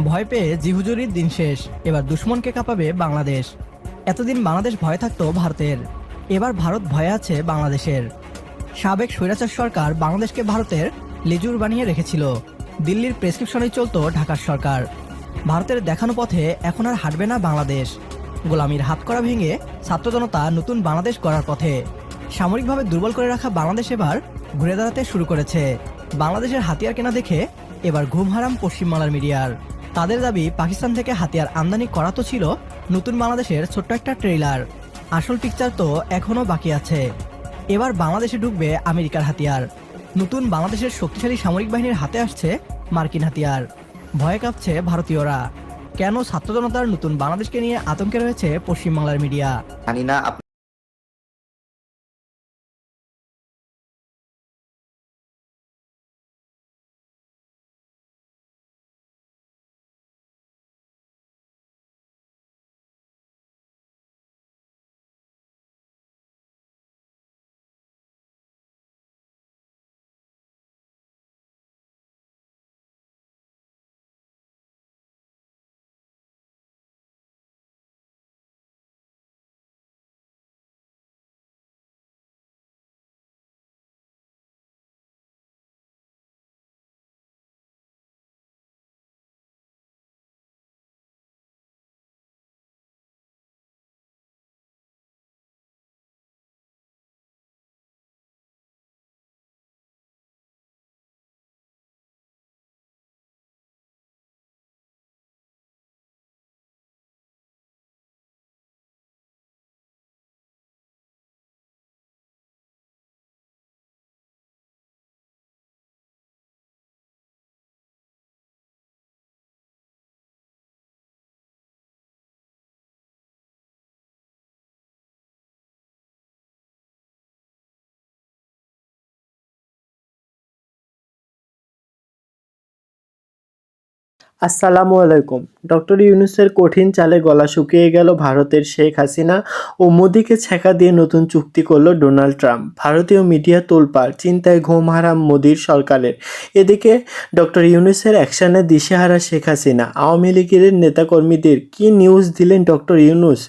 ভয় পেয়ে জিহুজুরির দিন শেষ। এবার দুশ্মনকে কাঁপাবে বাংলাদেশ। এতদিন বাংলাদেশ ভয়ে থাকতো ভারতের, এবার ভারত ভয়ে আছে বাংলাদেশের। সাবেক স্বৈরাচার সরকার বাংলাদেশকে ভারতের লেজুর বানিয়ে রেখেছিল। দিল্লির প্রেসক্রিপশনেই চলতো ঢাকার সরকার। ভারতের দেখানো পথে এখন আর হাঁটবে না বাংলাদেশ। গোলামির হাতকড়া ভেঙে ছাত্র জনতা নতুন বাংলাদেশ গড়ার পথে। সামরিকভাবে দুর্বল করে রাখা বাংলাদেশ এবার ঘুরে দাঁড়াতে শুরু করেছে। বাংলাদেশের হাতিয়ার কেনা দেখে এবার ঘুম হারাম পশ্চিমবাংলার মিডিয়ার। তাদের দাবি পাকিস্তান থেকে হাতিয়ার আমদানি করা তো ছিল নতুন বাংলাদেশের ছোট্ট একটা ট্রেইলার। আসল পিকচার তো এখনও বাকি আছে। এবার বাংলাদেশে ঢুকবে আমেরিকার হাতিয়ার। নতুন বাংলাদেশের শক্তিশালী সামরিক বাহিনীর হাতে আসছে মার্কিন হাতিয়ার। ভয়ে কাঁপছে ভারতীয়রা। কেন ছাত্র জনতার নতুন বাংলাদেশকে নিয়ে আতঙ্কে রয়েছে পশ্চিমবাংলার মিডিয়া? জানি না। আসসালামু আলাইকুম। ডক্টর ইউনূসের কঠিন চালে গলা শুকিয়ে গেল ভারতের শেখ হাসিনা ও মোদিকে ছ্যাঁকা দিয়ে নতুন চুক্তি করল ডোনাল্ড ট্রাম্প। ভারতীয় মিডিয়া তোলপাড়, চিন্তায় ঘুম হারাম মোদির সরকারের। এদিকে ডক্টর ইউনূসের অ্যাকশনে দিশেহারা শেখ হাসিনা। আওয়ামী লীগের নেতাকর্মীদের কি নিউজ দিলেন ডক্টর ইউনূস,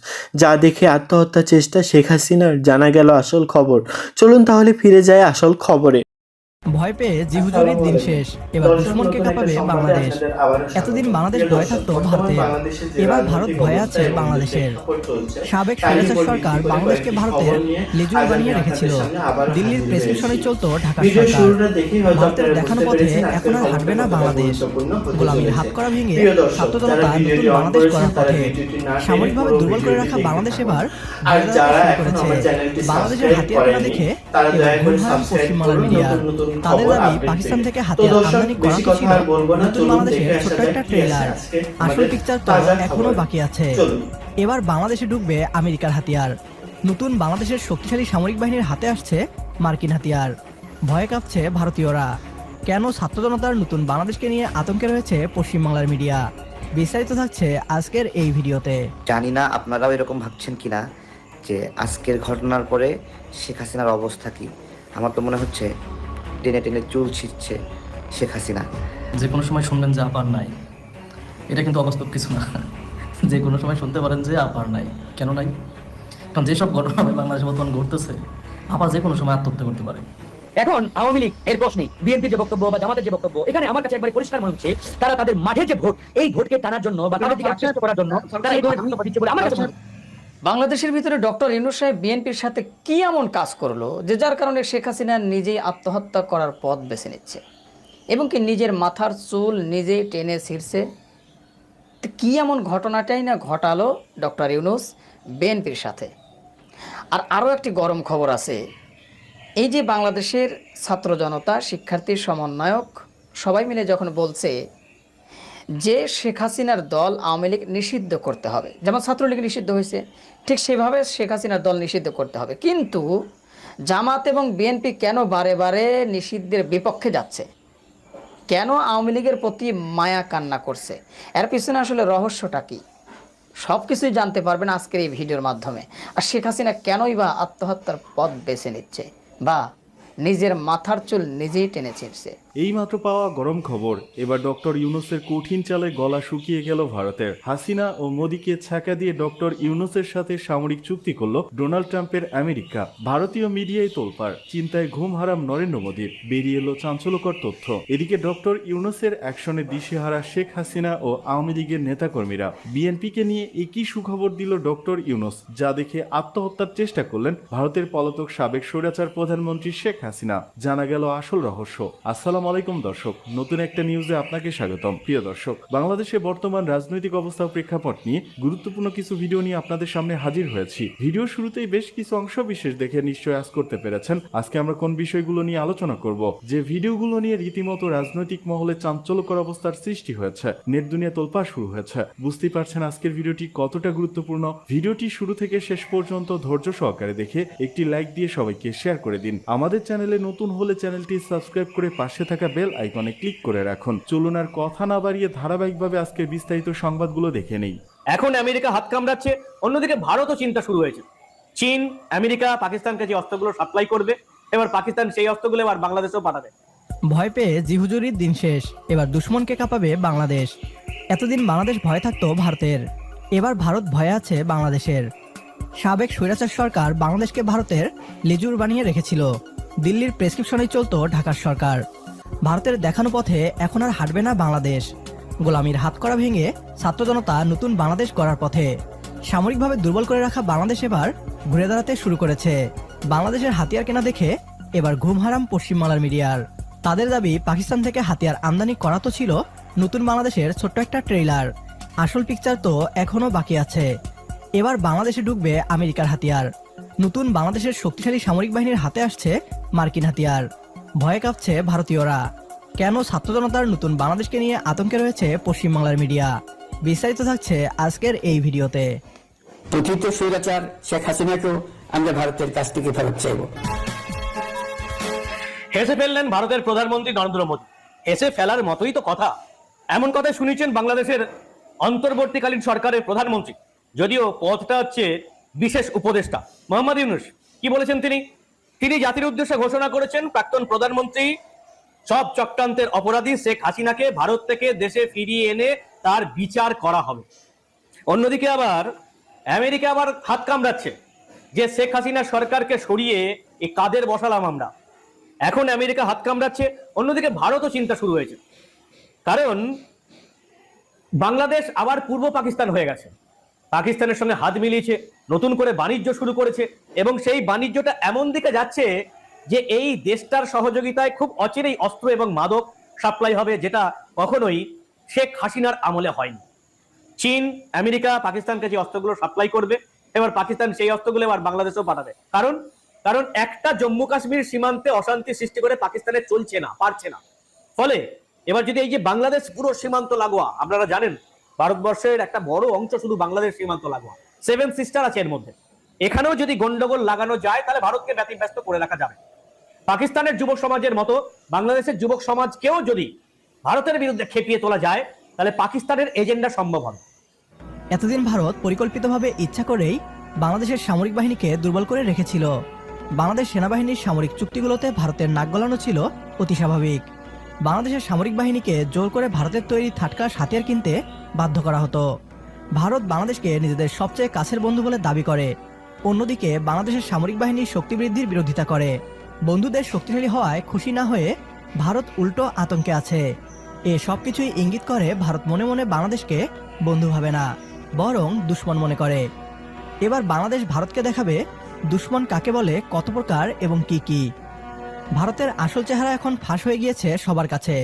যা দেখে আত্মহত্যা চেষ্টা শেখ হাসিনার? জানা গেল আসল খবর। চলুন তাহলে ফিরে যায় আসল খবরে। ভয় পেয়ে জিহুজুরির দিন শেষ। এবার দুশ্মনকে কাঁপাবে বাংলাদেশ। এতদিন বাংলাদেশ ভয়ে থাকতো ভারতের, এবার ভারত ভয়ে আছে বাংলাদেশের। সাবেক স্বৈরাচার সরকার বাংলাদেশকে ভারতের লেজুর বানিয়ে রেখেছিল। দিল্লির প্রেসক্রিপশনেই চলতো ঢাকার সরকার। ভারতের দেখানো পথে এখন আর হাঁটবে না বাংলাদেশ। গোলামির হাতকড়া ভেঙে ছাত্র জনতা নতুন বাংলাদেশ গড়ার পথে। সামরিকভাবে দুর্বল করে রাখা বাংলাদেশ এবার ঘুরে দাঁড়াতে শুরু করেছে। বাংলাদেশের হাতিয়ার কেনা দেখে এবার ঘুম হারাম পশ্চিমবাংলার মিডিয়া। তাদের দাবি পাকিস্তান থেকে হাতিয়ার আমদানি করা তো ছিল নতুন বাংলাদেশের ছোট্ট একটা ট্রেইলার। আসল পিকচার তো এখনো বাকি আছে। এবার বাংলাদেশে ঢুকবে আমেরিকার হাতিয়ার। নতুন বাংলাদেশের শক্তিশালী সামরিক বাহিনীর হাতে আসছে মার্কিন হাতিয়ার। ভয়ে কাঁপছে ভারতীয়রা। কেন ছাত্র জনতার নতুন বাংলাদেশকে নিয়ে আতঙ্কে রয়েছে পশ্চিমবাংলার মিডিয়া? বিস্তারিত থাকছে আজকের এই ভিডিওতে। জানি না আপনারাও এরকম ভাবছেন কিনা যে আজকের ঘটনার পরে শেখ হাসিনার অবস্থা কি। আমার তো মনে হচ্ছে টেনে টেনে চুল ছিঁড়ছে শেখ হাসিনা। যে কোনো সময় শুনবেন যে আপার নাই, এটা কিন্তু অবাস্তব কিছু না। যে কোনো সময় শুনতে পারেন যে আপার নাই। কেন নাই? কারণ যেসব ঘটনা বাংলাদেশে বর্তমান ঘটতেছে, আপার যে কোনো সময় আত্মহত্যা করতে পারে। এখন আওয়ামী লীগ এর প্রশ্নে বিএনপির যে বক্তব্য বা জামাতের যে বক্তব্য, এখানে আমার কাছে একবারে পরিষ্কার মনে হচ্ছে তারা তাদের মাঠের যে ভোট, এই ভোটকে টানার জন্য বা তাদের দিকে আকর্ষিত করার জন্য তারা এই ধরনের বক্তব্য দিচ্ছে বলে আমার কাছে মনে হয়। বাংলাদেশের ভিতরে ডক্টর ইউনূস সাহেব বিএনপির সাথে কি এমন কাজ করলো যে যার কারণে শেখ হাসিনা নিজেই আত্মহত্যা করার পথ বেছে নিচ্ছে এবং কি নিজের মাথার চুল নিজেই টেনে ছিঁড়ছে? তো কি এমন ঘটনাটাই না ঘটালো ডক্টর ইউনূস বিএনপির সাথে? আর আরও একটি গরম খবর আছে। এই যে বাংলাদেশের ছাত্র জনতা, শিক্ষার্থী সমন্বয়ক সবাই মিলে যখন বলছে যে শেখ হাসিনার দল আওয়ামী লীগ নিষিদ্ধ করতে হবে, যেমন ছাত্রলীগ নিষিদ্ধ হয়েছে, ঠিক সেভাবে শেখ হাসিনার দল নিষিদ্ধ করতে হবে। কিন্তু জামাত এবং বিএনপি কেন বারে বারে নিষিদ্ধের বিপক্ষে যাচ্ছে? কেন আওয়ামী লীগের প্রতি মায়া কান্না করছে? এর পিছনে আসলে রহস্যটা কি? সব কিছুই জানতে পারবেন আজকের এই ভিডিওর মাধ্যমে। আর শেখ হাসিনা কেনই বা আত্মহত্যার পথ বেছে নিচ্ছে বা নিজের মাথার চুল নিজেই টেনে ছিঁড়ছে? এইমাত্র পাওয়া গরম খবর, এবার ডক্টর ইউনূসের কঠিন চালে গলা শুকিয়ে গেল ভারতের। হাসিনা ও মোদীকে ছ্যাঁকা দিয়ে ডক্টর ইউনূসের সাথে সামরিক চুক্তি করল ডোনাল্ড ট্রাম্পের আমেরিকা। ভারতীয় মিডিয়ায় তোলপাড়, চিন্তায় ঘুম হারাম নরেন্দ্র মোদীর। বেরিয়ে এলো চাঞ্চল্যকর তথ্য। এদিকে ডক্টর ইউনূসের অ্যাকশনে দিশেহারা শেখ হাসিনা ও আওয়ামী লীগের নেতাকর্মীরা। বিএনপিকে নিয়ে একই সুখবর দিল ডক্টর ইউনূস, যা দেখে আত্মহত্যার চেষ্টা করলেন ভারতের পলাতক সাবেক স্বৈরাচার প্রধানমন্ত্রী শেখ হাসিনা। জানা গেল আসল রহস্য। আসসালামু আলাইকুম দর্শক, নতুন একটা নিউজে আপনাকে স্বাগতম। প্রিয় দর্শক, বাংলাদেশে বর্তমান রাজনৈতিক অবস্থা প্রেক্ষাপট নিয়ে গুরুত্বপূর্ণ কিছু ভিডিও নিয়ে আপনাদের সামনে হাজির হয়েছি। ভিডিও শুরুতেই বেশ কিছু অংশ বিশেষ দেখে নিশ্চয় আজ করতে পেরেছেন আজকে আমরা কোন বিষয়গুলো নিয়ে আলোচনা করব। যে ভিডিওগুলো নিয়ে রীতিমতো রাজনৈতিক মহলে চাঞ্চল্যকর অবস্থার সৃষ্টি হয়েছে, নেট দুনিয়া তোলপাড় শুরু হয়েছে। বুঝতেই পারছেন আজকের ভিডিওটি কতটা গুরুত্বপূর্ণ। ভিডিওটি শুরু থেকে শেষ পর্যন্ত ধৈর্য সহকারে দেখে একটি লাইক দিয়ে সবাইকে শেয়ার করে দিন। আমাদের চ্যানেলে নতুন হলে চ্যানেলটি সাবস্ক্রাইব করে পাশে থাকা বেল আইকনে ক্লিক করে রাখুন। চলুন আর কথা না বাড়িয়ে ধারাবাহিকভাবে আজকের বিস্তারিত সংবাদগুলো দেখে নেই। এখন আমেরিকা হাত কামড়াচ্ছে, অন্যদিকে ভারতও চিন্তা শুরু হয়েছে। চীন, আমেরিকা পাকিস্তানকে যে অস্ত্রগুলো সাপ্লাই করবে, এবার পাকিস্তান সেই অস্ত্রগুলো এবার বাংলাদেশেও পাঠাবে। ভয় পেয়ে জিহুজুরির দিন শেষ, এবার দুশ্মনকে কাঁপাবে বাংলাদেশ। এতদিন বাংলাদেশ ভয় থাকতো ভারতের, এবার ভারত ভয়ে আছে বাংলাদেশের। সাবেক স্বৈরাচার সরকার বাংলাদেশকে ভারতের লেজুর বানিয়ে রেখেছিল। দিল্লির প্রেসক্রিপশনেই চলতো ঢাকার সরকার। ভারতের দেখানো পথে এখন আর হাঁটবে না বাংলাদেশ। গোলামির হাতকড়া ভেঙে ছাত্র জনতা নতুন বাংলাদেশ গড়ার পথে। সামরিকভাবে দুর্বল করে রাখা বাংলাদেশ এবার ঘুরে দাঁড়াতে শুরু করেছে। বাংলাদেশের হাতিয়ার কেনা দেখে এবার ঘুম হারাম পশ্চিমবাংলার মিডিয়ার। তাদের দাবি পাকিস্তান থেকে হাতিয়ার আমদানি করা তো ছিল নতুন বাংলাদেশের ছোট্ট একটা ট্রেইলার, আসল পিকচার তো এখনো বাকি আছে। এবার বাংলাদেশে ঢুকবে আমেরিকার হাতিয়ার। নতুন বাংলাদেশের শক্তিশালী সামরিক বাহিনীর হাতে আসছে মার্কিন হাতিয়ার। ভয়ে কাঁপছে ভারতীয়রা। কেন ছাত্র জনতার নতুন বাংলাদেশকে নিয়ে আতঙ্কে রয়েছে পশ্চিমবাংলার মিডিয়া? বিস্তারিত থাকছে আজকের এই ভিডিওতে। প্রকৃত স্বৈরাচার শেখ হাসিনাকেও আমরা ভারতের কাছ থেকে ফেরত চাইব। হেসে ফেললেন ভারতের প্রধানমন্ত্রী নরেন্দ্র মোদী। হেসে ফেলার মতোই তো কথা। এমন কথা শুনেছেন বাংলাদেশের অন্তর্বর্তীকালীন সরকারের প্রধানমন্ত্রী, যদিও পদটা হচ্ছে বিশেষ উপদেষ্টা মোহাম্মদ ইউনূস। কি বলেছেন তিনি জাতির উদ্দেশ্যে ঘোষণা করেছেন, প্রাক্তন প্রধানমন্ত্রী সব চক্রান্তের অপরাধী শেখ হাসিনাকে ভারত থেকে দেশে ফিরিয়ে এনে তার বিচার করা হবে। অন্যদিকে আবার আমেরিকা আবার হাত কামড়াচ্ছে যে শেখ হাসিনা সরকারকে সরিয়ে এই কাদের বসালাম আমরা। এখন আমেরিকা হাত কামড়াচ্ছে, অন্যদিকে ভারতও চিন্তা শুরু হয়েছে। কারণ বাংলাদেশ আবার পূর্ব পাকিস্তান হয়ে গেছে। পাকিস্তানের সঙ্গে হাত মিলিয়েছে, নতুন করে বাণিজ্য শুরু করেছে এবং সেই বাণিজ্যটা এমন দিকে যাচ্ছে যে এই দেশটার সহযোগিতায় খুব অচিরেই অস্ত্র এবং মাদক সাপ্লাই হবে, যেটা কখনোই শেখ হাসিনার আমলে হয়নি। চীন, আমেরিকা পাকিস্তানকে যে অস্ত্রগুলো সাপ্লাই করবে, এবার পাকিস্তান সেই অস্ত্রগুলো এবার বাংলাদেশেও পাঠাবে। কারণ একটা জম্মু কাশ্মীর সীমান্তে অশান্তি সৃষ্টি করে পাকিস্তানে চলছে না, পারছে না। ফলে এবার যদি এই যে বাংলাদেশ পুরো সীমান্ত লাগোয়া, আপনারা জানেন ভারতবর্ষের একটা বড় অংশ শুধু বাংলাদেশ সীমান্ত লাগোয়া, 7 সিস্টার আছে এর মধ্যে। এখানেও যদি গন্ডগোল লাগানো যায় তাহলে ভারতকে ব্যতিব্যস্ত করে রাখা যাবে। পাকিস্তানের যুবক সমাজের মতো বাংলাদেশের যুবক সমাজকেও যদি ভারতের বিরুদ্ধে খেপিয়ে তোলা যায় তাহলে পাকিস্তানের এজেন্ডা সম্ভব হবে। এতদিন ভারত পরিকল্পিতভাবে ইচ্ছা করেই বাংলাদেশের সামরিক বাহিনীকে দুর্বল করে রেখেছিল। বাংলাদেশ সেনাবাহিনীর সামরিক চুক্তিগুলোতে ভারতের নাক গলানো ছিল অতি স্বাভাবিক। বাংলাদেশের সামরিক বাহিনীকে জোর করে ভারতের তৈরি থাটকা হাতিয়ার কিনতে বাধ্য করা হতো। ভারত বাংলাদেশকে নিজেদের সবচেয়ে কাছের বন্ধু বলে দাবি করে, অন্যদিকে বাংলাদেশের সামরিক বাহিনীর শক্তি বৃদ্ধির বিরোধিতা করে। বন্ধুদের শক্তিশালী হওয়ায় খুশি না হয়ে ভারত উল্টো আতঙ্কে আছে। এ সবকিছুই ইঙ্গিত করে ভারত মনে মনে বাংলাদেশকে বন্ধু ভাবে না, বরং দুশ্মন মনে করে। এবার বাংলাদেশ ভারতকে দেখাবে দুশ্মন কাকে বলে, কত প্রকার এবং কি কি। ভারতের আসল চেহারা এখন ফাঁস হয়ে গিয়েছে সবার কাছে।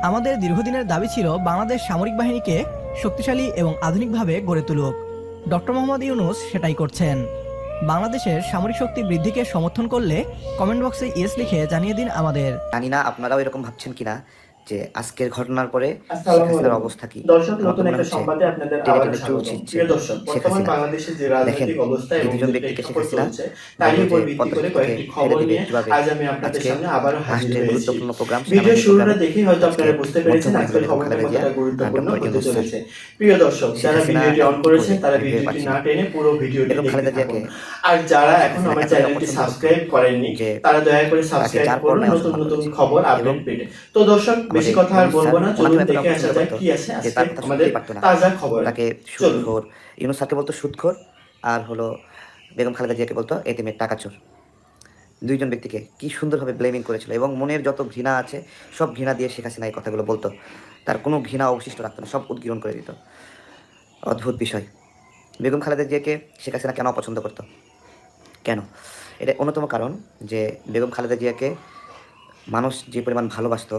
আমাদের দীর্ঘদিনের দাবি ছিল বাংলাদেশ সামরিক বাহিনীকে শক্তিশালী এবং আধুনিকভাবে গড়ে তুলুক। ডক্টর মোহাম্মদ ইউনূস সেটাই করছেন। বাংলাদেশের সামরিক শক্তি বৃদ্ধিকে সমর্থন করলে কমেন্ট বক্সে ইয়েস লিখে জানিয়ে দিন আমাদের। জানি না আপনারাও এরকম ভাবছেন কিনা যে আজকের ঘটনার পরে শেখ আসসালামু হাসিনার আলাইকুম। অবস্থা কি। দর্শক, আমার তো নতুন মনে একটা হচ্ছে সংবাদে আপনাদের টেনে আবারও টেনে চুল স্বাগতম। ছিঁড়ছে প্রিয় দর্শক, শেখ বর্তমান হাসিনা। বাংলাদেশের যে দেখেন, রাজনৈতিক অবস্থা যে এবং দুজন যে ব্যক্তিকে শেখ প্রেক্ষাপট হাসিনা চলছে, তারই বলল যে উপর ভিত্তি পদ্মা করে সেতু থেকে কয়েকটি ফেলে খবর দিবে নিয়ে কিভাবে। আজ আমি আপনাদের আজকে সামনে আবারও হাজির রাষ্ট্রের হয়েছি। গুরুত্বপূর্ণ প্রোগ্রাম ভিডিও সেনাবাহিনীর শুরুটা প্রোগ্রামে দেখেই হয়তো আজকে আপনারা বুঝতে পেরেছেন মধ্যমণি হলো আজকের বেগম খবরটা খালেদা জিয়া কতটা আর গুরুত্বপূর্ণ ডক্টর হতে ইউনূস স্যার। চলেছে। প্রিয় দর্শক, শেখ যারা হাসিনা ভিডিওটি অন কি করেছেন করবে তারা আমি ভেবে ভিডিওটি পাচ্ছি না না। টেনে পুরো ভিডিওটি বেগম দেখতে খালেদা থাকুন। জিয়াকে আর যারা শেখ এখন হাসিনা আমার এতটাই চ্যানেলটি অপছন্দ করতো সাবস্ক্রাইব করেননি যে তারা দয়া করে তাকে সাবস্ক্রাইব যার করুন পরনাই নতুন অসম্মান নতুন করেছে। খবর এবং আপডেট পেতে। তো দর্শক, বেশি আমাদের কথা আর ইউনূস বলবো স্যার না, ওনাকেও চলুন এতটা দেখে অপছন্দ আসা যাক করতো কি আছে যে আজকে তার কথা আমাদের শুনতেই পারতো না। তাজা খবর। তাকে চলুন। সুদখোর, ইউনূস স্যারকে বলতো সুদখোর, আর হলো বেগম খালেদা জিয়াকে বলতো এতিমের টাকাচোর। দুইজন ব্যক্তিকে কি সুন্দরভাবে ব্লেমিং করেছিল এবং মনের যত ঘৃণা আছে সব ঘৃণা দিয়ে শেখ হাসিনা এই কথাগুলো বলতো। তার কোনো ঘৃণা অবশিষ্ট রাখতো না, সব উদ্গীরণ করে দিত। অদ্ভুত বিষয়। বেগম খালেদা জিয়াকে শেখ হাসিনা কেন অপছন্দ করতো, কেন? এটা অন্যতম কারণ যে বেগম খালেদা জিয়াকে মানুষ যে পরিমাণ ভালোবাসতো,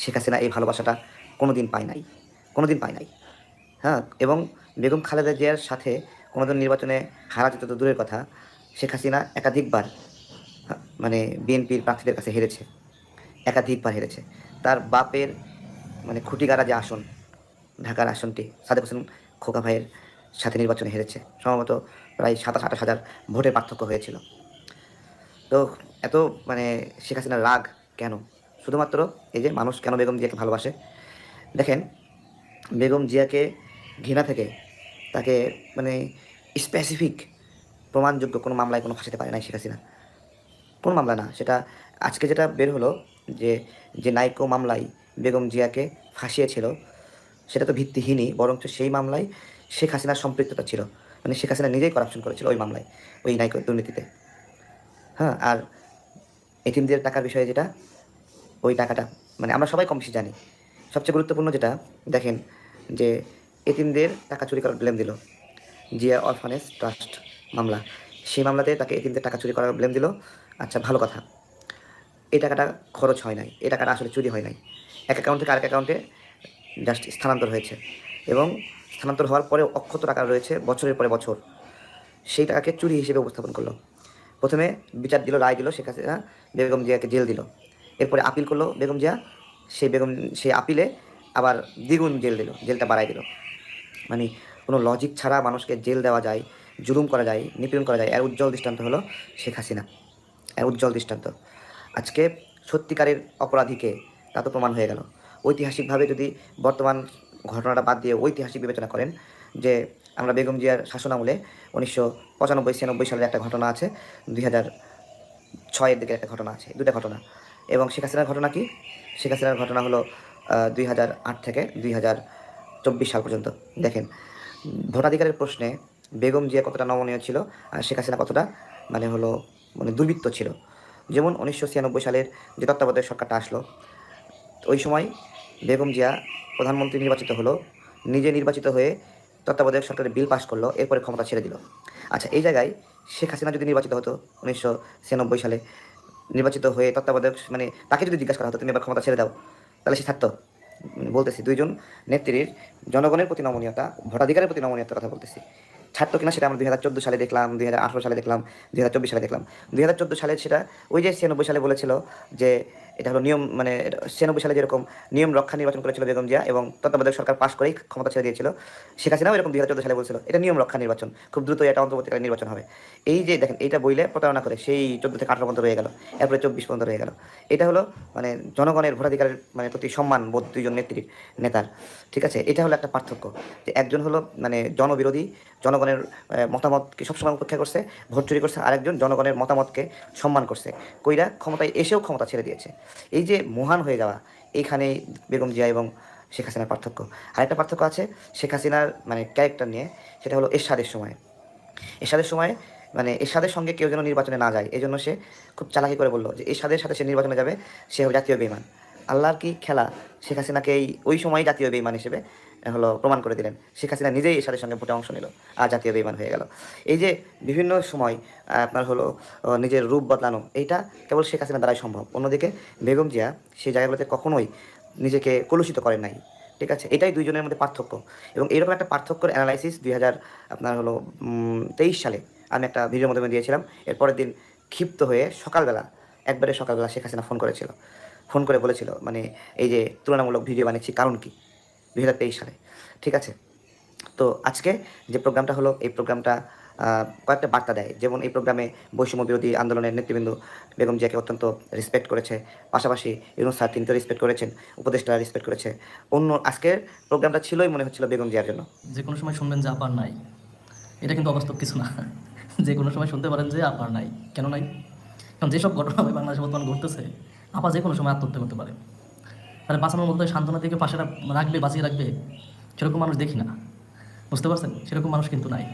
শেখ হাসিনা এই ভালোবাসাটা কোনোদিন পায় নাই, কোনোদিন পায় নাই। হ্যাঁ, এবং বেগম খালেদা জিয়ার সাথে কোনোদিন নির্বাচনে হারা যেত তো দূরের কথা, শেখ হাসিনা একাধিকবার মানে বিএনপির প্রার্থীদের কাছে হেরেছে, একাধিকবার হেরেছে। তার বাপের মানে খুঁটিগাড়া যে আসন, ঢাকার আসনটি সাদেক হোসেন খোকা ভাইয়ের সাথে নির্বাচনে হেরেছে, সম্ভবত প্রায় 27-28 হাজার ভোটের পার্থক্য হয়েছিল। তো এত মানে শেখ হাসিনার রাগ কেন? শুধুমাত্র এই যে মানুষ কেন বেগম জিয়াকে ভালোবাসে। দেখেন, বেগম জিয়াকে ঘৃণা থেকে তাকে মানে স্পেসিফিক প্রমাণযোগ্য কোনো মামলায় কোনো ফাঁসাতে পারে নাই শেখ হাসিনা। কোন মামলা না, সেটা আজকে যেটা বের হলো যে যে নাইকো মামলায় বেগম জিয়াকে ফাঁসিয়েছিল সেটা তো ভিত্তিহীনই, বরঞ্চ সেই মামলায় শেখ হাসিনার সম্পৃক্ততা ছিল। মানে শেখ হাসিনা নিজেই করাপশন করেছিল ওই মামলায়, ওই নাইকো দুর্নীতিতে। হ্যাঁ, আর এতিমদের টাকার বিষয়ে যেটা, ওই টাকাটা মানে আমরা সবাই কম বেশি জানি। সবচেয়ে গুরুত্বপূর্ণ যেটা দেখেন, যে এতিমদের টাকা চুরি করার ব্লেম দিল জিয়া অরফানেজ ট্রাস্ট মামলা, সেই মামলাতে তাকে এতিমদের টাকা চুরি করার ব্লেম দিল। আচ্ছা, ভালো কথা, এই টাকাটা খরচ হয় নাই, এই টাকাটা আসলে চুরি হয় নাই, এক অ্যাকাউন্ট থেকে আরেক অ্যাকাউন্টে জাস্ট স্থানান্তর হয়েছে, এবং স্থানান্তর হওয়ার পরে অক্ষত টাকা রয়েছে বছরের পরে বছর। সেই টাকাকে চুরি হিসেবে উপস্থাপন করলো। প্রথমে বিচার দিল, রায় দিল, শেখ হাসিনা বেগম জিয়াকে জেল দিল। এরপরে আপিল করলো বেগম জিয়া, সেই আপিলে আবার দ্বিগুণ জেল দিল, জেলটা বাড়াই দিল। মানে কোনো লজিক ছাড়া মানুষকে জেল দেওয়া যায়, জুলুম করা যায়, নিপীড়ন করা যায়, এর উজ্জ্বল দৃষ্টান্ত হলো শেখ হাসিনা, এর উজ্জ্বল দৃষ্টান্ত। আজকে সত্যিকারের অপরাধীকে তা তো প্রমাণ হয়ে গেল। ঐতিহাসিকভাবে যদি বর্তমান ঘটনাটা বাদ দিয়ে ঐতিহাসিক বিবেচনা করেন, যে আমরা বেগম জিয়ার শাসনামলে 1995-96 সালের একটা ঘটনা আছে, 2006-এর দিকের একটা ঘটনা আছে, দুটা ঘটনা। এবং শেখ হাসিনার ঘটনা কি? শেখ হাসিনার ঘটনা হলো 2008 থেকে 2024 সাল পর্যন্ত। দেখেন, ভোটাধিকারের প্রশ্নে বেগম জিয়া কতটা নমনীয় ছিল আর শেখ হাসিনা কতটা মানে দুর্বৃত্ত ছিল। যেমন 1996 সালের যে তত্ত্বাবধায়ক সরকারটা আসলো, ওই সময় বেগম জিয়া প্রধানমন্ত্রী নির্বাচিত হলো, নিজে নির্বাচিত হয়ে তত্ত্বাবধায়ক সরকারের বিল পাস করলো, এরপরে ক্ষমতা ছেড়ে দিল। আচ্ছা, এই জায়গায় শেখ হাসিনা যদি নির্বাচিত হতো 1996 সালে, নির্বাচিত হয়ে তত্ত্বাবধায়ক মানে তাকে যদি জিজ্ঞাসা করা হতো তুমি এবার ক্ষমতা ছেড়ে দাও, তাহলে সে থাকতো? বলতেছি দুইজন নেত্রীর জনগণের প্রতি নমনীয়তা, ভোটাধিকারের প্রতি নমনীয়তার কথা বলতেছি। ছাড়তো কিনা সেটা আমরা 2014 সালে দেখলাম, 2018 সালে দেখলাম, 2024 সালে দেখলাম। 2014 সালে সেটা ওই যে 96 সালে বলেছিল যে এটা হলো নিয়ম, মানে 96 সালে যেরকম নিয়ম রক্ষা নির্বাচন করেছিল বেগম জিয়া এবং তত্ত্বাবধায়ক সরকার পাশ করেই ক্ষমতা ছেড়ে দিয়েছিল, শেখ হাসিনাও এরকম 2014 সালে বলছিল এটা নিয়ম রক্ষা নির্বাচন, খুব দ্রুত এটা অন্তর্বর্তীকালীন নির্বাচন হবে। এই যে দেখেন, এইটা বইলে প্রতারণা করে সেই 14 থেকে 18 পর্যন্ত রয়ে গেল, এরপরে 24 পর্যন্ত রয়ে গেল। এটা হলো মানে জনগণের ভোটাধিকারের মানে প্রতি সম্মান বোধ দুইজন নেতার। ঠিক আছে, এটা হলো একটা পার্থক্য, যে একজন হলো মানে জনবিরোধী, জনগণের মতামতকে সবসময় উপেক্ষা করছে, ভোট চুরি করছে, আরেকজন জনগণের মতামতকে সম্মান করছে, কইরা ক্ষমতায় এসেও ক্ষমতা ছেড়ে দিয়েছে। এই যে মহান হয়ে যাওয়া, এইখানেই বেগম জিয়া এবং শেখ হাসিনার পার্থক্য। আরেকটা পার্থক্য আছে শেখ হাসিনার মানে ক্যারেক্টার নিয়ে, সেটা হলো এরশাদের সময়। এরশাদের সময় মানে এরশাদের সঙ্গে কেউ যেন নির্বাচনে না যায়, এই জন্য সে খুব চালাকি করে বললো যে এরশাদের সাথে সে নির্বাচনে যাবে, সে জাতীয় বেঈমান। আল্লাহর কি খেলা, শেখ হাসিনাকে ওই সময় জাতীয় বেঈমান হিসেবে প্রমাণ করে দিলেন। শেখ হাসিনা নিজেই এরশাদের সঙ্গে ভোটে অংশ নিল, আর জাতীয় বেঈমান হয়ে গেল। এই যে বিভিন্ন সময় আপনার নিজের রূপ বদলানো, এইটা কেবল শেখ হাসিনা দ্বারাই সম্ভব। অন্যদিকে বেগম জিয়া সেই জায়গাগুলোতে কখনোই নিজেকে কলুষিত করেন নাই। ঠিক আছে, এটাই দুইজনের মধ্যে পার্থক্য। এবং এরকম একটা পার্থক্যের অ্যানালাইসিস 2023 সালে আমি একটা ভিডিওর মাধ্যমে দিয়েছিলাম। এরপরের দিন ক্ষিপ্ত হয়ে একবারে সকালবেলা শেখ হাসিনা ফোন করেছিল ফোন করে বলেছিল মানে এই যে তুলনামূলক ভিডিও বানিয়েছি কারণ কি 2023 সালে, ঠিক আছে। তো আজকে যে প্রোগ্রামটা হলো এই প্রোগ্রামটা কয়েকটা বার্তা দেয়। যেমন এই প্রোগ্রামে বৈষম্য বিরোধী আন্দোলনের নেতৃবৃন্দ বেগম জিয়াকে অত্যন্ত রেসপেক্ট করেছে, পাশাপাশি ইউনূস স্যার তিনি তো রেসপেক্ট করেছেন, উপদেষ্টারা রেসপেক্ট করেছে। অন্য আজকের প্রোগ্রামটা ছিলই মনে হচ্ছিল বেগম জিয়ার জন্য। যে কোনো সময় শুনবেন যে আপার নাই, এটা কিন্তু অবাস্তব কিছু না। যে কোনো সময় শুনতে পারেন যে আপার নাই, কেন নাই? কারণ যেসব ঘটনা বাংলাদেশে বর্তমান ঘটতেছে, আপা যে কোনো সময় আত্মহত্যা করতে পারে। তাহলে বাঁচানোর মতো সান্ত্বনা থেকে পাশে রাখবে, বাঁচিয়ে রাখবে, সেরকম মানুষ দেখি না। বুঝতে পারছেন? সেরকম মানুষ কিন্তু নাই।